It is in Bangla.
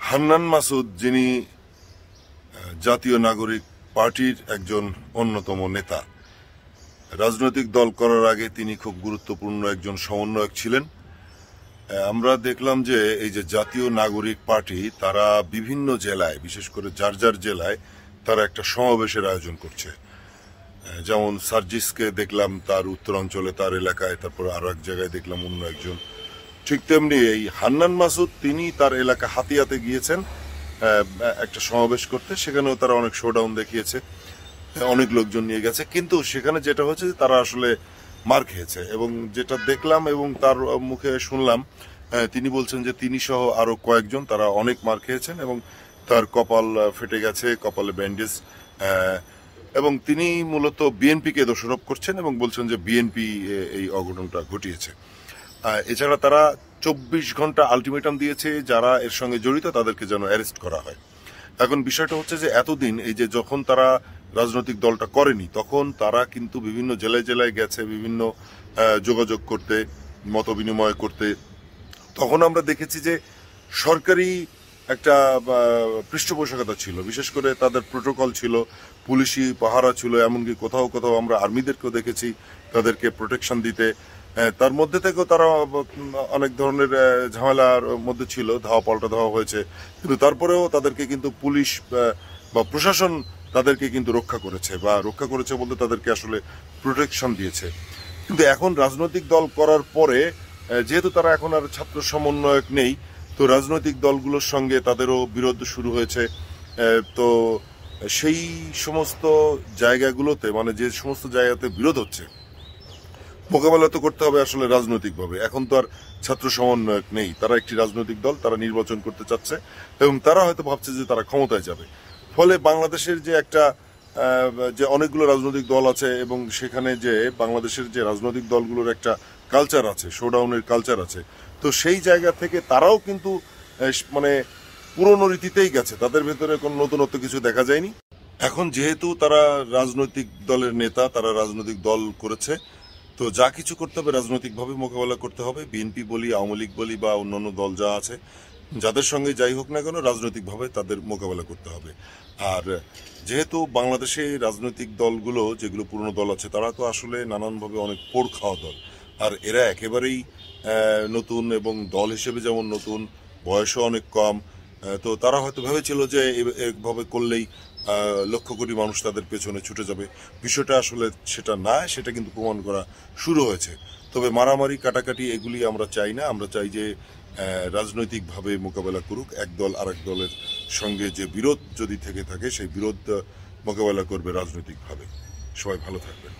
হান্নান মাসুদ, যিনি জাতীয় নাগরিক পার্টির একজন অন্যতম নেতা, রাজনৈতিক দল করার আগে তিনি খুব গুরুত্বপূর্ণ একজন সমন্বয়ক ছিলেন। আমরা দেখলাম যে এই যে জাতীয় নাগরিক পার্টি, তারা বিভিন্ন জেলায়, বিশেষ করে যার যার জেলায় তারা একটা সমাবেশের আয়োজন করছে। যেমন সার্জিসকে দেখলাম তার উত্তরাঞ্চলে, তার এলাকায়, তারপর আরো এক জায়গায় দেখলাম অন্য একজন। ঠিক তেমনি এই হান্নান মাসুদ, তিনি তার এলাকা হাতিয়াতে গিয়েছেন একটা সমাবেশ করতে। সেখানেও তারা অনেক শোডাউন দেখিয়েছে, অনেক লোকজন নিয়ে গেছে, কিন্তু সেখানে যেটা হচ্ছে যে তারা আসলে মার খেয়েছে। এবং যেটা দেখলাম এবং তার মুখে শুনলাম, তিনি বলছেন যে তিনি সহ আরো কয়েকজন তারা অনেক মার খেয়েছেন এবং তার কপাল ফেটে গেছে, কপালে ব্যান্ডেজ, এবং তিনি মূলত বিএনপিকে দোষারোপ করছেন এবং বলছেন যে বিএনপি এই অঘটনটা ঘটিয়েছে। এছাড়া তারা 24 ঘন্টা আলটিমেটাম দিয়েছে যারা এর সঙ্গে জড়িত তাদেরকে যেন অ্যারেস্ট করা হয়। এখন বিষয়টা হচ্ছে যে এতদিন এই যে যখন তারা রাজনৈতিক দলটা করেনি, তখন তারা কিন্তু বিভিন্ন জেলায় জেলায় গেছে, বিভিন্ন যোগাযোগ করতে, মত বিনিময় করতে। তখন আমরা দেখেছি যে সরকারি একটা পৃষ্ঠপোষকতা ছিল, বিশেষ করে তাদের প্রোটোকল ছিল, পুলিশি পাহারা ছিল, এমনকি কোথাও কোথাও আমরা আর্মিদেরকেও দেখেছি তাদেরকে প্রোটেকশন দিতে। তার মধ্যে থেকেও তারা অনেক ধরনের ঝামেলার মধ্যে ছিল, ধাওয়া পাল্টা ধাওয়া হয়েছে, কিন্তু তারপরেও তাদেরকে কিন্তু পুলিশ বা প্রশাসন তাদেরকে কিন্তু রক্ষা করেছে, বা রক্ষা করেছে বলতে তাদেরকে আসলে প্রোটেকশন দিয়েছে। কিন্তু এখন রাজনৈতিক দল করার পরে, যেহেতু তারা এখন আর ছাত্র সমন্বয়ক নেই, তো রাজনৈতিক দলগুলোর সঙ্গে তাদেরও বিরোধ শুরু হয়েছে। তো সেই সমস্ত জায়গাগুলোতে, মানে যে সমস্ত জায়গাতে বিরোধ হচ্ছে, মোকাবেলা তো করতে হবে আসলে রাজনৈতিকভাবে। এখন তো আর ছাত্র সমন্বয়ক নেই, তারা একটি রাজনৈতিক দল, তারা নির্বাচন করতে চাচ্ছে এবং তারা হয়তো ভাবছে যে তারা ক্ষমতায় যাবে। ফলে বাংলাদেশের যে একটা যে অনেকগুলো রাজনৈতিক দল আছে এবং সেখানে যে বাংলাদেশের যে রাজনৈতিক দলগুলোর একটা কালচার আছে, শোডাউনের কালচার আছে, তো সেই জায়গা থেকে তারাও কিন্তু মানে পুরনো রীতিতেই গেছে, তাদের ভেতরে কোনো নতুনত্ব কিছু দেখা যায়নি। এখন যেহেতু তারা রাজনৈতিক দলের নেতা, তারা রাজনৈতিক দল করেছে, তো যা কিছু করতে হবে রাজনৈতিকভাবে মোকাবেলা করতে হবে। বিএনপি বলি, আওয়ামী লীগ বলি, বা অন্যান্য দল যা আছে, যাদের সঙ্গে যাই হোক না কেন, রাজনৈতিকভাবে তাদের মোকাবেলা করতে হবে। আর যেহেতু বাংলাদেশে রাজনৈতিক দলগুলো, যেগুলো পুরনো দল আছে, তারা তো আসলে নানানভাবে অনেক পোড় খাওয়া দল। আর এরা একেবারেই নতুন, এবং দল হিসেবে যেমন নতুন, বয়সও অনেক কম। তো তারা হয়তো ভেবেছিল যে এভাবে করলেই লক্ষ কোটি মানুষ তাদের পেছনে ছুটে যাবে। বিষয়টা আসলে সেটা না, সেটা কিন্তু প্রমাণ করা শুরু হয়েছে। তবে মারামারি, কাটাকাটি এগুলি আমরা চাই না। আমরা চাই যে রাজনৈতিকভাবে মোকাবেলা করুক, এক দল আরেক দলের সঙ্গে যে বিরোধ যদি থেকে থাকে, সেই বিরোধ মোকাবেলা করবে রাজনৈতিকভাবে। সবাই ভালো থাকবেন।